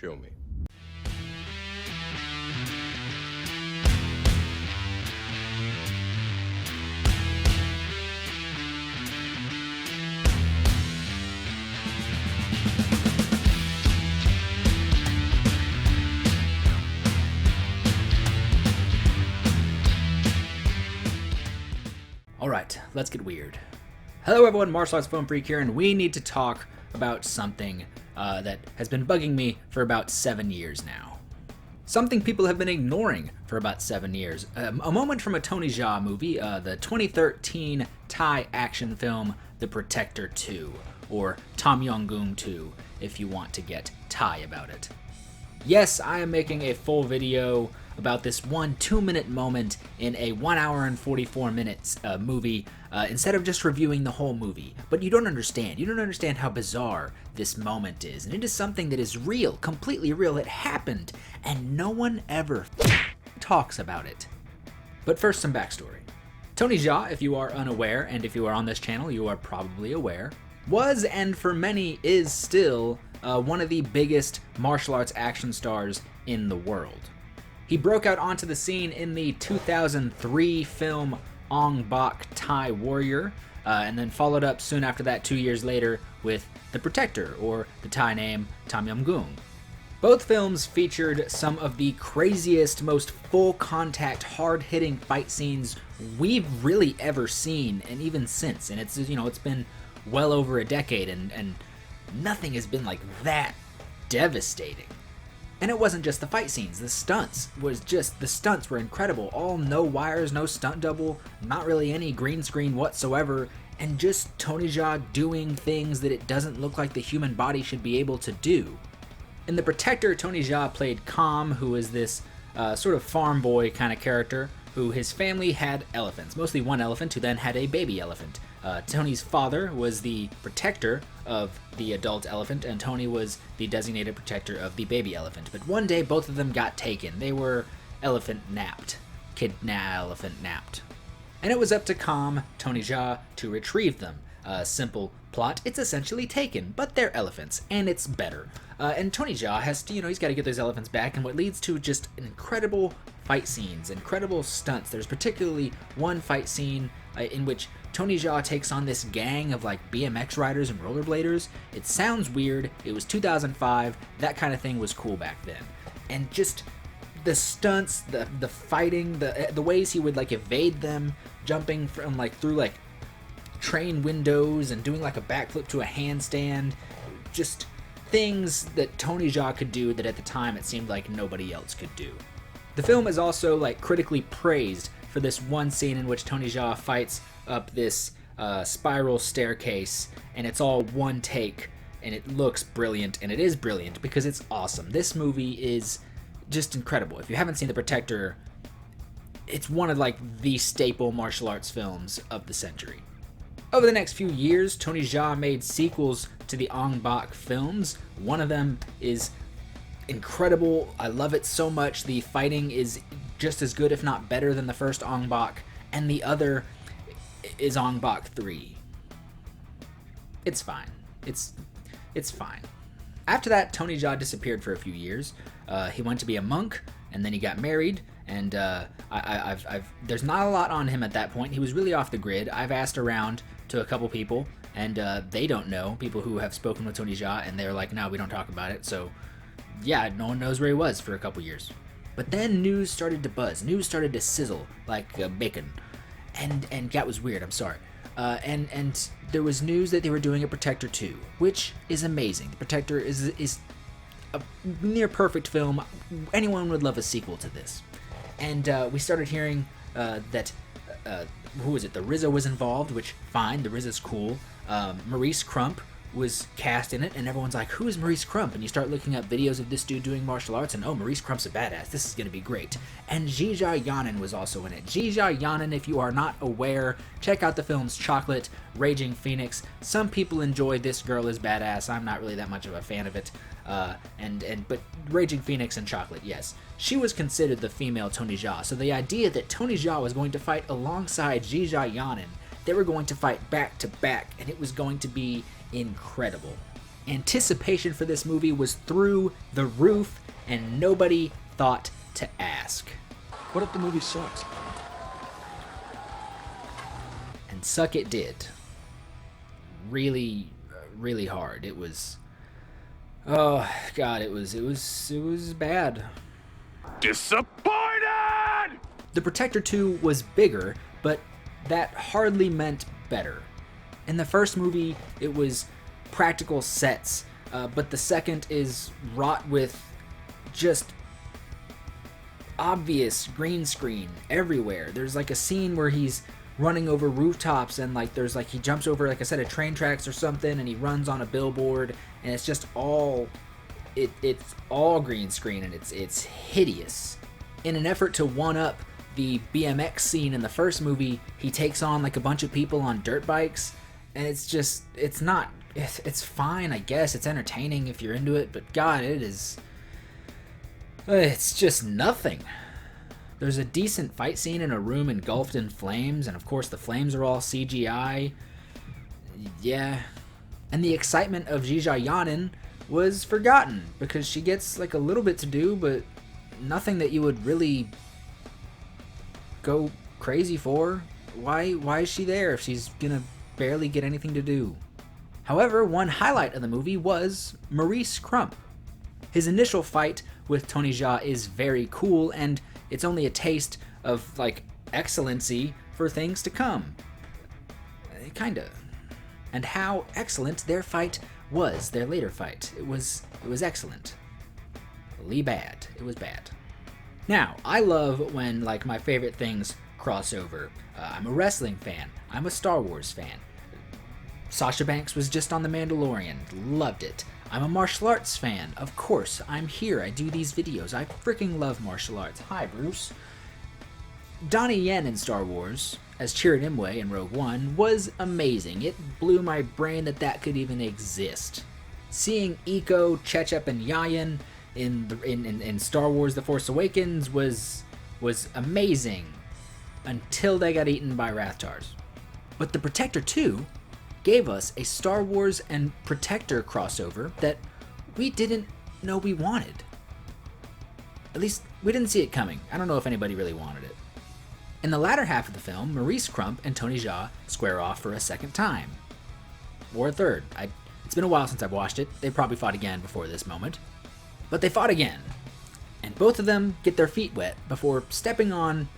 Show me. Alright, let's get weird. Hello everyone, Martial Arts Film Freak here, and we need to talk about something that has been bugging me for about 7 years now. Something people have been ignoring for about 7 years. A moment from a Tony Jaa movie, the 2013 Thai action film, The Protector 2, or Tom Yong-goong 2, if you want to get Thai about it. Yes, I am making a full video about this 2-minute moment in a 1 hour and 44 minutes movie, instead of just reviewing the whole movie. But you don't understand. You don't understand how bizarre this moment is. And it is something that is real, completely real. It happened, and no one ever talks about it. But first, some backstory. Tony Jaa, if you are unaware, and if you are on this channel, you are probably aware, was, and for many is still, one of the biggest martial arts action stars in the world. He broke out onto the scene in the 2003 film Ong Bak Thai Warrior, and then followed up soon after that 2 years later with The Protector, or the Thai name Tom Yong-goong. Both films featured some of the craziest, most full-contact, hard-hitting fight scenes we've really ever seen, and even since. And it's, it's been well over a decade, and nothing has been like that devastating. And it wasn't just the fight scenes, the stunts were incredible. All no wires, no stunt double, not really any green screen whatsoever, and just Tony Jaa doing things that it doesn't look like the human body should be able to do. In The Protector, Tony Jaa played Kam, who is this sort of farm boy kind of character, who his family had elephants, mostly one elephant who then had a baby elephant. Tony's father was the protector of the adult elephant, and Tony was the designated protector of the baby elephant. But one day, both of them got taken. They were elephant-napped. Elephant-napped. And it was up to Kam, Tony Jaa, to retrieve them. Simple plot, it's essentially taken, but they're elephants, and it's better. And Tony Jaa has to, he's got to get those elephants back, and what leads to just incredible fight scenes, incredible stunts. There's particularly one fight scene in which Tony Jaa takes on this gang of like BMX riders and rollerbladers. It sounds weird. It was 2005. That kind of thing was cool back then. And just the stunts, the fighting, the ways he would like evade them, jumping from like through like train windows and doing like a backflip to a handstand. Just things that Tony Jaa could do that at the time it seemed like nobody else could do. The film is also like critically praised for this one scene in which Tony Jaa fights up this spiral staircase, and it's all one take, and it looks brilliant, and it is brilliant because it's awesome. This movie is just incredible. If you haven't seen The Protector, it's one of like the staple martial arts films of the century. Over the next few years, Tony Jaa made sequels to the Ong Bak films. One of them is incredible. I love it so much. The fighting is just as good, if not better, than the first Ong Bak, and the other is Ong Bak 3. It's fine. It's fine. After that, Tony Jaa disappeared for a few years. He went to be a monk, and then he got married, and there's not a lot on him at that point. He was really off the grid. I've asked around to a couple people, and they don't know, people who have spoken with Tony Jaa, and they're like, no, we don't talk about it. So yeah, no one knows where he was for a couple years. But then news started to buzz. News started to sizzle like bacon. And that was weird, I'm sorry. And there was news that they were doing a Protector 2, which is amazing. The Protector is a near perfect film. Anyone would love a sequel to this. And we started hearing that, who was it? The RZA was involved, which, fine, the RZA's cool. Maurice Crump was cast in it, and everyone's like, who is Maurice Crump? And you start looking up videos of this dude doing martial arts, and oh, Maurice Crump's a badass. This is going to be great. And Zhizha Yanin was also in it. Zhizha Yanin, if you are not aware, check out the films Chocolate, Raging Phoenix. Some people enjoy This Girl is Badass. I'm not really that much of a fan of it. But Raging Phoenix and Chocolate, yes. She was considered the female Tony Jaa, so the idea that Tony Jaa was going to fight alongside Zhizha Yanin, they were going to fight back to back, and it was going to be incredible. Anticipation for this movie was through the roof, and nobody thought to ask. What if the movie sucks? And suck it did. Really, really hard. It was... Oh, God, it was bad. Disappointed! The Protector 2 was bigger, but that hardly meant better. In the first movie, it was practical sets, but the second is wrought with just obvious green screen everywhere. There's like a scene where he's running over rooftops and like there's like he jumps over like a set of train tracks or something and he runs on a billboard and it's just all it's all green screen and it's hideous. In an effort to one up the BMX scene in the first movie, he takes on like a bunch of people on dirt bikes and it's fine, I guess. It's entertaining if you're into it, but God, it's just nothing. There's a decent fight scene in a room engulfed in flames, and of course the flames are all CGI. Yeah. And the excitement of Zhizha Yanin was forgotten, because she gets like a little bit to do, but nothing that you would really go crazy for. Why is she there if she's gonna barely get anything to do? However, one highlight of the movie was Maurice Crump. His initial fight with Tony Jaa is very cool, and it's only a taste of, like, excellency for things to come. Kinda. And how excellent their fight was, their later fight. It was excellent. Bad. It was bad. Now, I love when, like, my favorite things cross over. I'm a wrestling fan. I'm a Star Wars fan. Sasha Banks was just on The Mandalorian. Loved it. I'm a martial arts fan. Of course, I'm here. I do these videos. I freaking love martial arts. Hi, Bruce. Donnie Yen in Star Wars, as Chirrut Imwe in Rogue One, was amazing. It blew my brain that could even exist. Seeing Iko, Chechep, and Yayan in Star Wars The Force Awakens was amazing. Until they got eaten by Rathtars. But The Protector 2 gave us a Star Wars and Protector crossover that we didn't know we wanted. At least, we didn't see it coming. I don't know if anybody really wanted it. In the latter half of the film, Maurice Crump and Tony Jaa square off for a second time. Or a third. It's been a while since I've watched it. They probably fought again before this moment. But they fought again. And both of them get their feet wet before stepping on,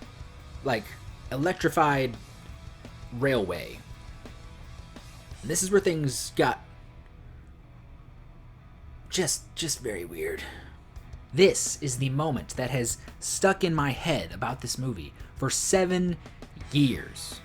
like, electrified railway. And this is where things got just very weird. This is the moment that has stuck in my head about this movie for 7 years.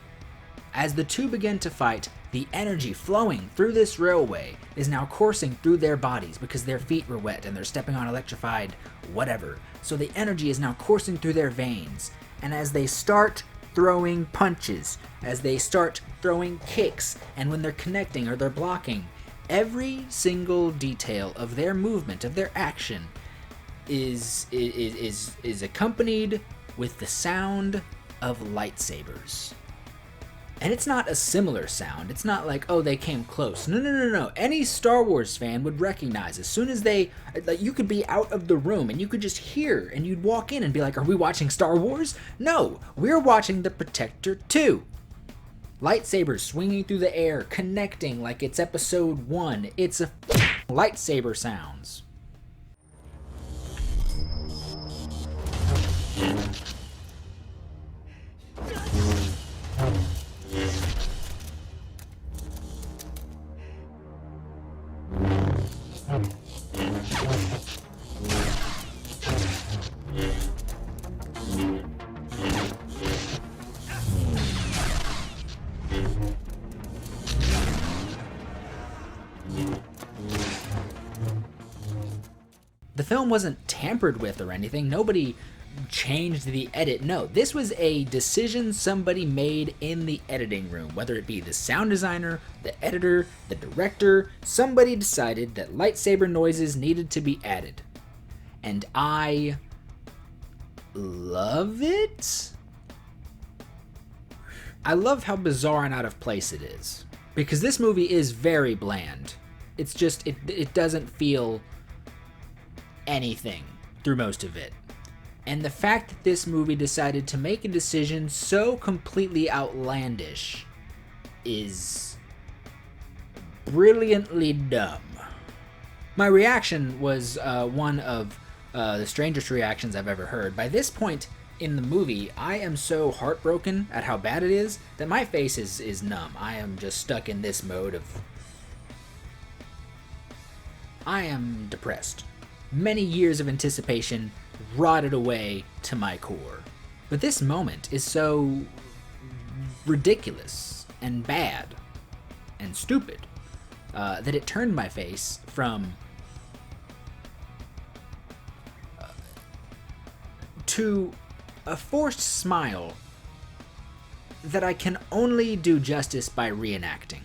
As the two begin to fight, the energy flowing through this railway is now coursing through their bodies because their feet were wet and they're stepping on electrified whatever. So the energy is now coursing through their veins. And as they start throwing punches, as they start throwing kicks, and when they're connecting or they're blocking, every single detail of their movement, of their action, is accompanied with the sound of lightsabers. And it's not a similar sound. It's not like, oh, they came close. No. Any Star Wars fan would recognize as soon as they, like, you could be out of the room and you could just hear and you'd walk in and be like, are we watching Star Wars? No, we're watching The Protector 2. Lightsabers swinging through the air, connecting like it's episode 1. It's a lightsaber sounds. The film wasn't tampered with or anything. Nobody changed the edit. No, this was a decision somebody made in the editing room, whether it be the sound designer, the editor, the director. Somebody decided that lightsaber noises needed to be added. And I love it. I love how bizarre and out of place it is. Because this movie is very bland. It's just, it doesn't feel anything through most of it. And the fact that this movie decided to make a decision so completely outlandish is brilliantly dumb. My reaction was one of the strangest reactions I've ever heard. By this point in the movie, I am so heartbroken at how bad it is that my face is numb. I am just stuck in this mode of... I am depressed. Many years of anticipation rotted away to my core. But this moment is so ridiculous and bad and stupid that it turned my face from to a forced smile that I can only do justice by reenacting.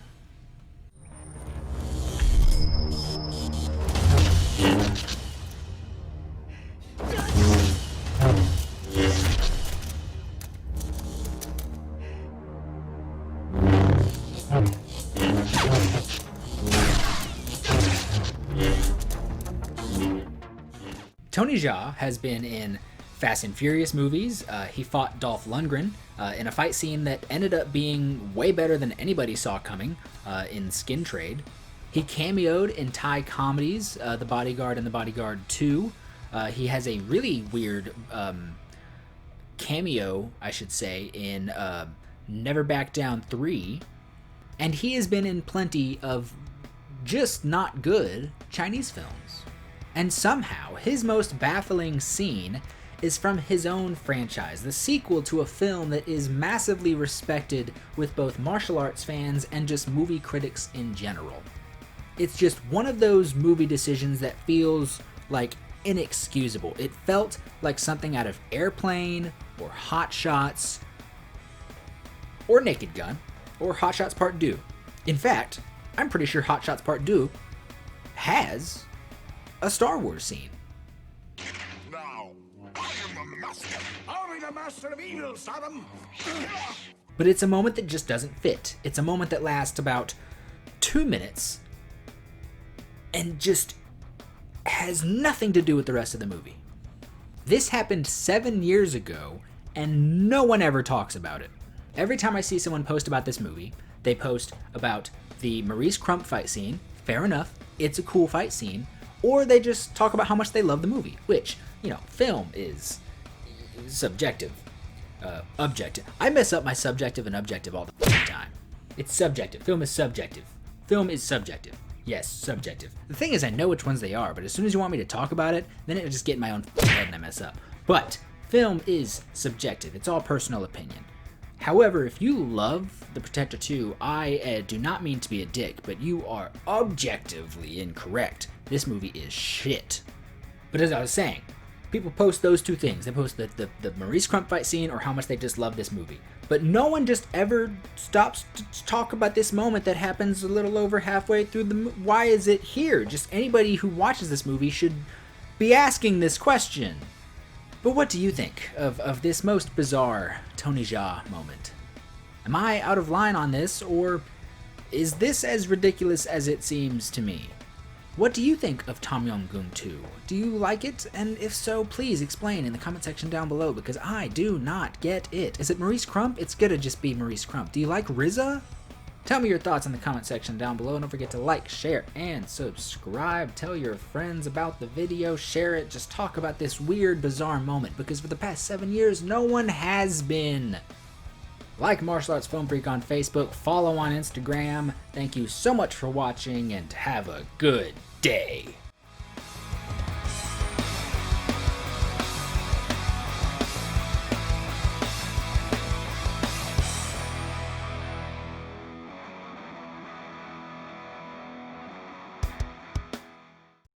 Tony Jaa has been in Fast and Furious movies. He fought Dolph Lundgren in a fight scene that ended up being way better than anybody saw coming in Skin Trade. He cameoed in Thai comedies, The Bodyguard and The Bodyguard 2. He has a really weird cameo, I should say, in Never Back Down 3. And he has been in plenty of just not good Chinese films. And somehow, his most baffling scene is from his own franchise, the sequel to a film that is massively respected with both martial arts fans and just movie critics in general. It's just one of those movie decisions that feels like inexcusable. It felt like something out of Airplane, or Hot Shots, or Naked Gun, or Hot Shots Part 2. In fact, I'm pretty sure Hot Shots Part 2 has a Star Wars scene. Now, I am the master. I'll be the master of evil, Saddam. But it's a moment that just doesn't fit. It's a moment that lasts about 2 minutes and just has nothing to do with the rest of the movie. This happened 7 years ago, and no one ever talks about it. Every time I see someone post about this movie, they post about the Maurice Crump fight scene. Fair enough, it's a cool fight scene. Or they just talk about how much they love the movie, which, you know, film is subjective. Objective. I mess up my subjective and objective all the time. It's subjective. Film is subjective. Film is subjective. Yes, subjective. The thing is, I know which ones they are, but as soon as you want me to talk about it, then it'll just get in my own head and I mess up. But film is subjective. It's all personal opinion. However, if you love The Protector 2, I do not mean to be a dick, but you are objectively incorrect. This movie is shit. But as I was saying, people post those two things. They post the Maurice Crump fight scene or how much they just love this movie. But no one just ever stops to talk about this moment that happens a little over halfway through the movie. Why is it here? Just anybody who watches this movie should be asking this question. But what do you think of this most bizarre Tony Jaa moment? Am I out of line on this, or is this as ridiculous as it seems to me? What do you think of Tom Yum-Goong 2? Do you like it? And if so, please explain in the comment section down below, because I do not get it. Is it Maurice Crump? It's gonna just be Maurice Crump. Do you like RZA? Tell me your thoughts in the comment section down below. Don't forget to like, share, and subscribe. Tell your friends about the video. Share it. Just talk about this weird, bizarre moment, because for the past 7 years, no one has been. Like Martial Arts Film Freak on Facebook. Follow on Instagram. Thank you so much for watching, and have a good day.